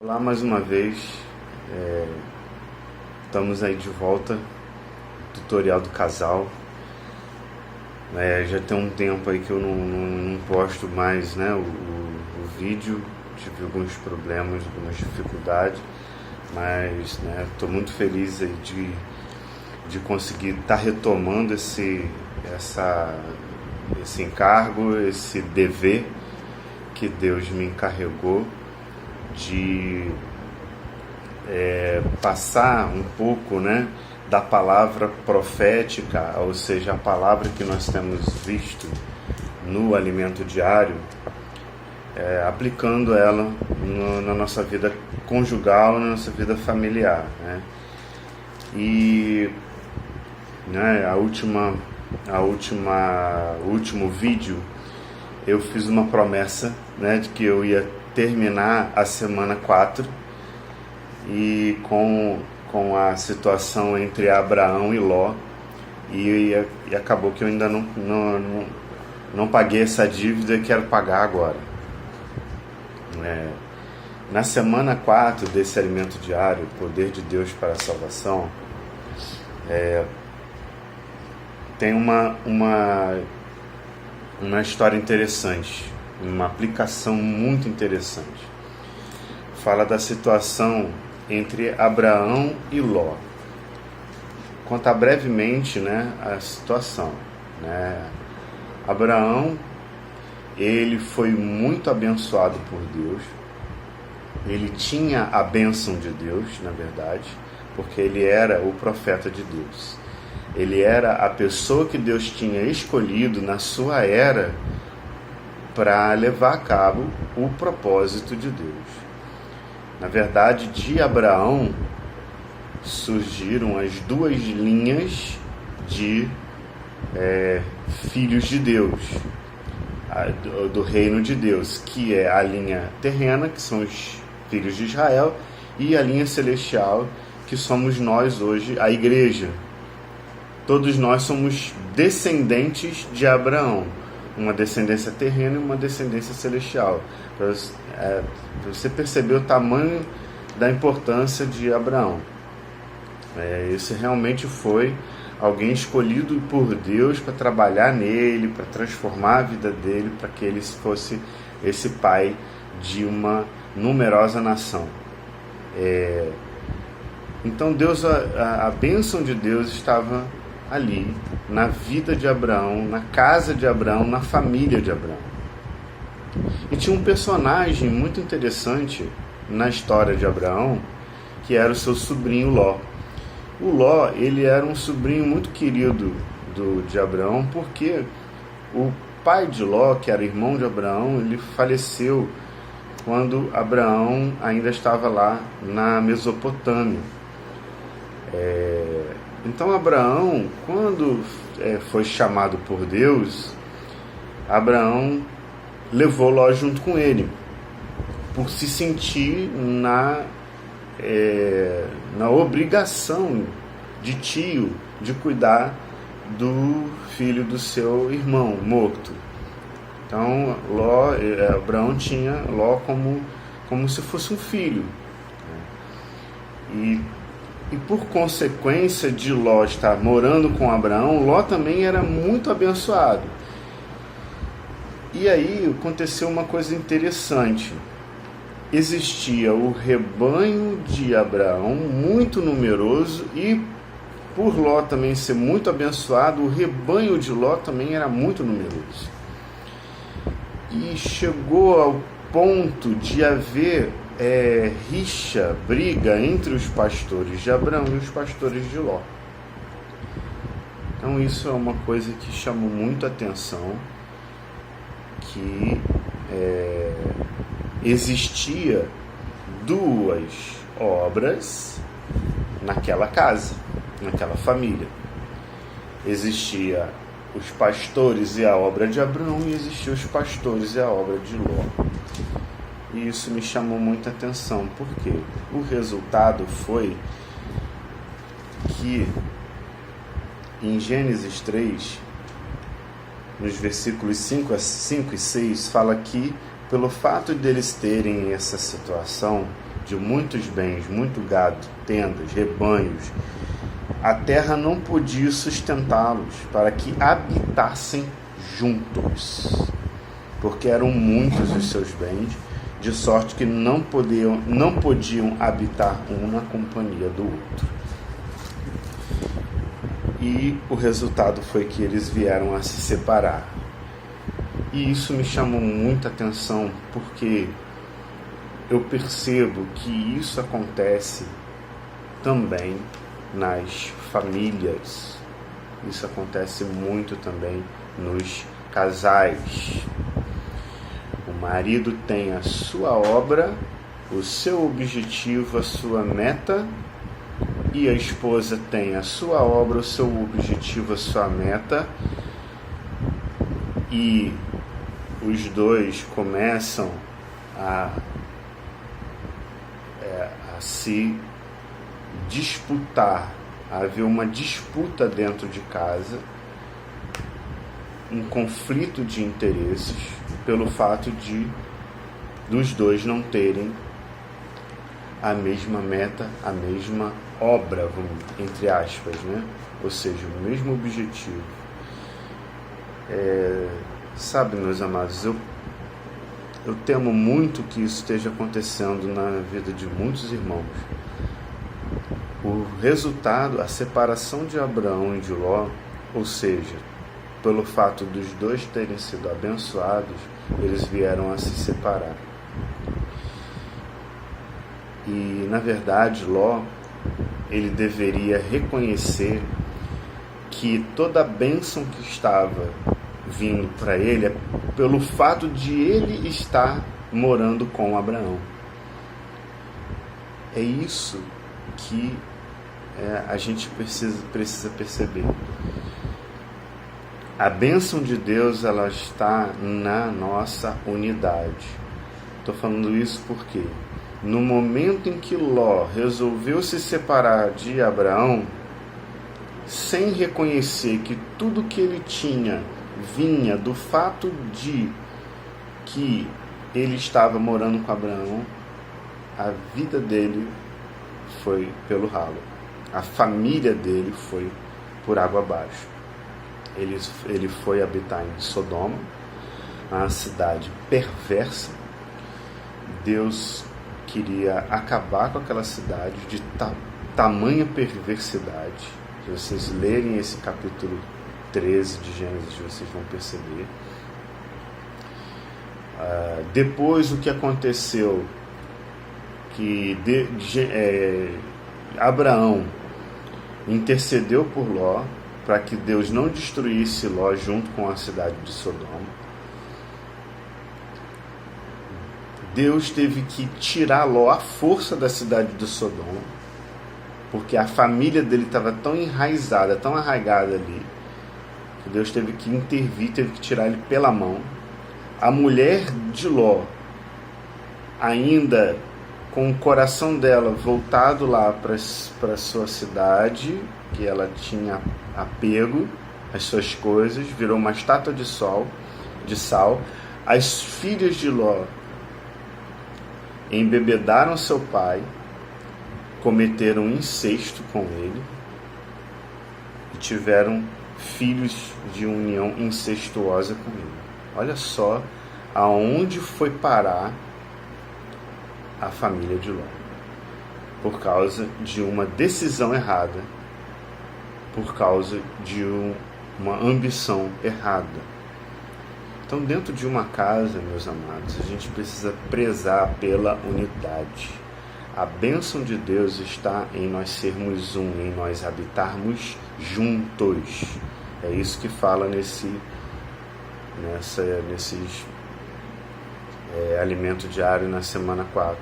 Olá mais uma vez, estamos aí de volta, tutorial do casal. Já tem um tempo aí que eu não posto mais, né, o vídeo. Tive alguns problemas, algumas dificuldades, mas estou muito feliz aí de conseguir estar retomando esse encargo, esse dever que Deus me encarregou de passar um pouco, da palavra profética, ou seja, a palavra que nós temos visto no alimento diário, aplicando ela na nossa vida conjugal, na nossa vida familiar, E o último vídeo eu fiz uma promessa, de que eu ia terminar a semana 4 e com a situação entre Abraão e Ló, e acabou que eu ainda não paguei essa dívida e quero pagar agora. Na semana 4 desse alimento diário, o poder de Deus para a salvação, tem uma história interessante, uma aplicação muito interessante. Fala da situação entre Abraão e Ló. Conta brevemente, a situação. Abraão, ele foi muito abençoado por Deus. Ele tinha a bênção de Deus, na verdade, porque ele era o profeta de Deus. Ele era a pessoa que Deus tinha escolhido na sua era para levar a cabo o propósito de Deus. Na verdade, de Abraão surgiram as duas linhas de filhos de Deus, do reino de Deus, que é a linha terrena, que são os filhos de Israel, e a linha celestial, que somos nós hoje, a igreja. Todos nós somos descendentes de Abraão, uma descendência terrena e uma descendência celestial. Para você perceber o tamanho da importância de Abraão. Esse realmente foi alguém escolhido por Deus para trabalhar nele, para transformar a vida dele, para que ele fosse esse pai de uma numerosa nação. Então Deus, a bênção de Deus estava ali, na vida de Abraão, na casa de Abraão, na família de Abraão. E tinha um personagem muito interessante na história de Abraão, que era o seu sobrinho Ló. O Ló, ele era um sobrinho muito querido de Abraão, porque o pai de Ló, que era irmão de Abraão, ele faleceu quando Abraão ainda estava lá na Mesopotâmia. Então Abraão, quando foi chamado por Deus, Abraão levou Ló junto com ele, por se sentir na obrigação de tio de cuidar do filho do seu irmão morto. Então Abraão tinha Ló como se fosse um filho. E por consequência de Ló estar morando com Abraão, Ló também era muito abençoado. E aí aconteceu uma coisa interessante. Existia o rebanho de Abraão, muito numeroso, e por Ló também ser muito abençoado, o rebanho de Ló também era muito numeroso. E chegou ao ponto de haver rixa, briga entre os pastores de Abraão e os pastores de Ló. Então isso é uma coisa que chamou muito a atenção, que existia duas obras naquela casa, naquela família. Existia os pastores e a obra de Abraão, e existiam os pastores e a obra de Ló. E isso me chamou muita atenção, porque o resultado foi que em Gênesis 3, nos versículos 5 e 6, fala que pelo fato deles terem essa situação, de muitos bens, muito gado, tendas, rebanhos, a terra não podia sustentá-los para que habitassem juntos, porque eram muitos os seus bens, de sorte que não podiam habitar um na companhia do outro. E o resultado foi que eles vieram a se separar. E isso me chamou muita atenção, porque eu percebo que isso acontece também nas famílias. Isso acontece muito também nos casais. O marido tem a sua obra, o seu objetivo, a sua meta, e a esposa tem a sua obra, o seu objetivo, a sua meta, e os dois começam a se disputar, a haver uma disputa dentro de casa, um conflito de interesses, pelo fato dos dois não terem a mesma meta, a mesma obra, entre aspas, né? Ou seja, o mesmo objetivo. Sabe, meus amados, eu temo muito que isso esteja acontecendo na vida de muitos irmãos. O resultado, a separação de Abraão e de Ló, ou seja, pelo fato dos dois terem sido abençoados, eles vieram a se separar. E, na verdade, Ló, ele deveria reconhecer que toda a bênção que estava vindo para ele é pelo fato de ele estar morando com Abraão. É isso que a gente precisa perceber. A bênção de Deus, ela está na nossa unidade. Estou falando isso porque no momento em que Ló resolveu se separar de Abraão, sem reconhecer que tudo que ele tinha vinha do fato de que ele estava morando com Abraão, a vida dele foi pelo ralo. A família dele foi por água abaixo. Ele foi habitar em Sodoma, uma cidade perversa. Deus queria acabar com aquela cidade de tamanha perversidade. Se vocês lerem esse capítulo 13 de Gênesis, vocês vão perceber. Depois, o que aconteceu, que Abraão intercedeu por Ló, para que Deus não destruísse Ló junto com a cidade de Sodoma. Deus teve que tirar Ló à força da cidade de Sodoma, porque a família dele estava tão enraizada, tão arraigada ali, que Deus teve que intervir, teve que tirar ele pela mão. A mulher de Ló, ainda com o coração dela voltado lá para a sua cidade, que ela tinha apego às suas coisas, virou uma estátua de sal. As filhas de Ló embebedaram seu pai, cometeram incesto com ele e tiveram filhos de união incestuosa com ele. Olha só aonde foi parar a família de Ló, por causa de uma decisão errada, por causa de uma ambição errada. Então, dentro de uma casa, meus amados, a gente precisa prezar pela unidade. A bênção de Deus está em nós sermos um, em nós habitarmos juntos. É isso que fala nesses alimento diário na semana 4.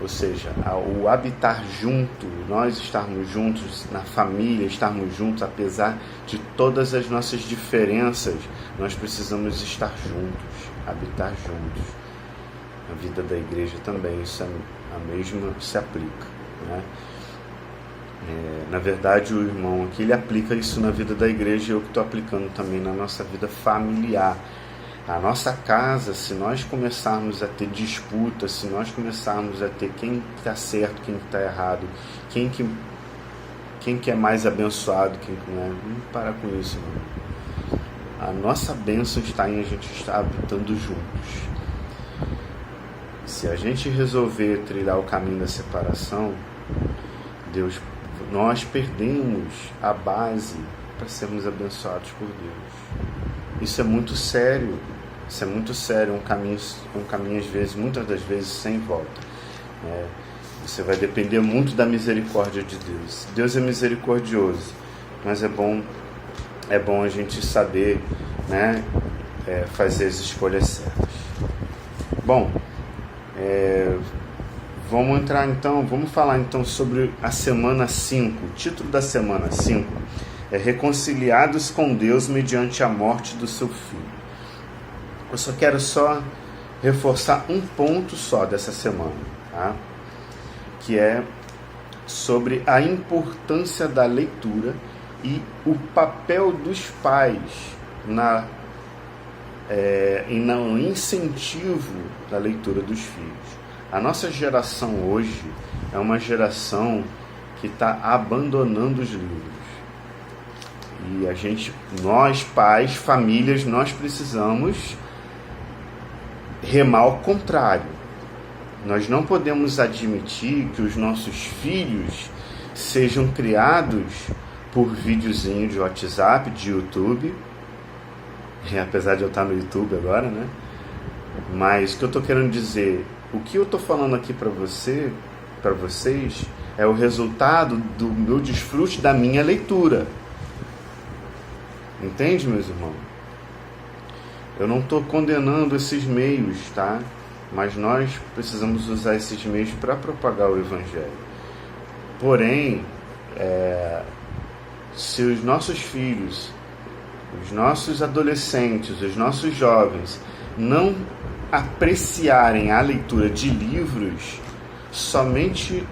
Ou seja, o habitar junto, nós estarmos juntos na família, estarmos juntos, apesar de todas as nossas diferenças, nós precisamos estar juntos, habitar juntos. Na vida da igreja também isso a mesma se aplica, né? Na verdade, o irmão aqui, ele aplica isso na vida da igreja, e eu que estou aplicando também na nossa vida familiar. A nossa casa, se nós começarmos a ter disputa, se nós começarmos a ter quem está certo, quem está errado, quem que é mais abençoado, quem que não é, vamos parar com isso, não. A nossa bênção está em a gente estar habitando juntos. Se a gente resolver trilhar o caminho da separação, nós perdemos a base para sermos abençoados por Deus. Isso é muito sério. Isso é muito sério, um caminho às vezes, muitas das vezes, sem volta. Você vai depender muito da misericórdia de Deus. Deus é misericordioso, mas é bom a gente saber, né, fazer as escolhas certas. Bom, vamos falar então sobre a semana 5. O título da semana 5 é Reconciliados com Deus mediante a morte do seu Filho. Eu só quero reforçar um ponto só dessa semana, tá? Que é sobre a importância da leitura e o papel dos pais no incentivo da leitura dos filhos. A nossa geração hoje é uma geração que está abandonando os livros. E nós pais, famílias, nós precisamos remar ao contrário. Nós não podemos admitir que os nossos filhos sejam criados por videozinho de WhatsApp, de YouTube, apesar de eu estar no YouTube agora, né? Mas o que eu estou querendo dizer, o que eu estou falando aqui para vocês, é o resultado do meu desfrute da minha leitura. Entende, meus irmãos? Eu não estou condenando esses meios, tá? Mas nós precisamos usar esses meios para propagar o Evangelho. Porém, se os nossos filhos, os nossos adolescentes, os nossos jovens não apreciarem a leitura de livros, somente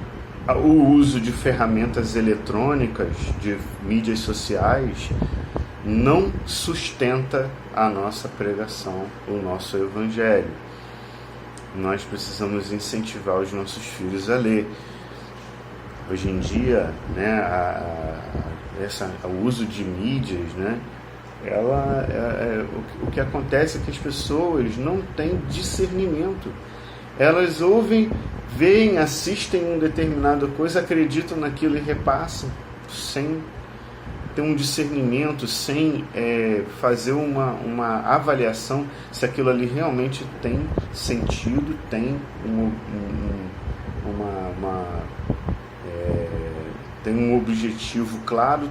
o uso de ferramentas eletrônicas, de mídias sociais, não sustenta a nossa pregação, o nosso Evangelho. Nós precisamos incentivar os nossos filhos a ler. Hoje em dia, né, o uso de mídias, né, o que acontece é que as pessoas não têm discernimento. Elas ouvem, veem, assistem uma determinada coisa, acreditam naquilo e repassam, sem ter um discernimento, sem fazer uma avaliação se aquilo ali realmente tem sentido, tem tem um objetivo claro,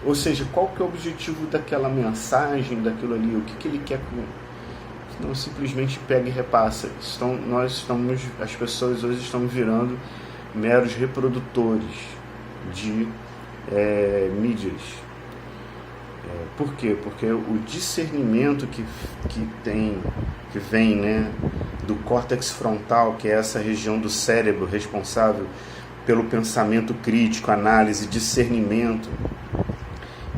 ou seja, qual que é o objetivo daquela mensagem, daquilo ali, o que ele quer não simplesmente pega e repassa. As pessoas hoje estão virando meros reprodutores de mídias. Por quê? Porque o discernimento que vem, né, do córtex frontal, que é essa região do cérebro responsável pelo pensamento crítico, análise, discernimento,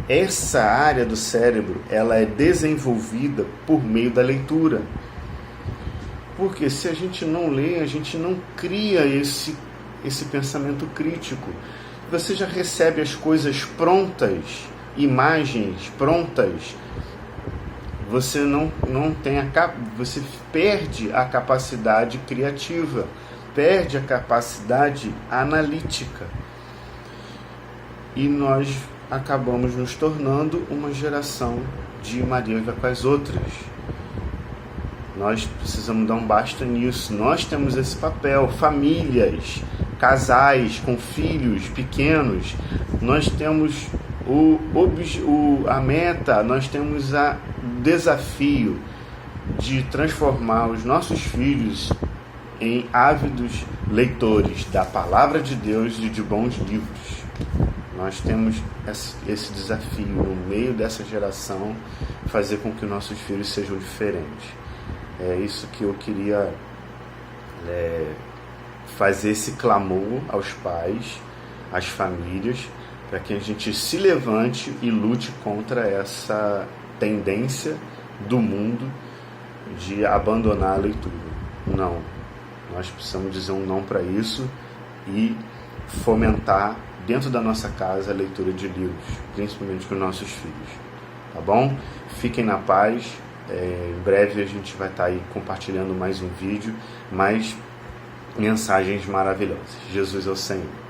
essa área do cérebro, ela é desenvolvida por meio da leitura. Porque se a gente não lê, a gente não cria esse pensamento crítico. Você já recebe as coisas prontas, imagens prontas, você você perde a capacidade criativa, perde a capacidade analítica. E nós acabamos nos tornando uma geração de Maria vai com as outras. Nós precisamos dar um basta nisso. Nós temos esse papel, famílias, casais com filhos pequenos, nós temos a meta, nós temos o desafio de transformar os nossos filhos em ávidos leitores da Palavra de Deus e de bons livros. Nós temos esse desafio no meio dessa geração, fazer com que nossos filhos sejam diferentes. É isso que eu queria fazer esse clamor aos pais, às famílias, para que a gente se levante e lute contra essa tendência do mundo de abandonar a leitura. Não. Nós precisamos dizer um não para isso e fomentar dentro da nossa casa a leitura de livros, principalmente com os nossos filhos. Tá bom? Fiquem na paz. Em breve a gente vai estar aí compartilhando mais um vídeo, mais mensagens maravilhosas. Jesus é o Senhor.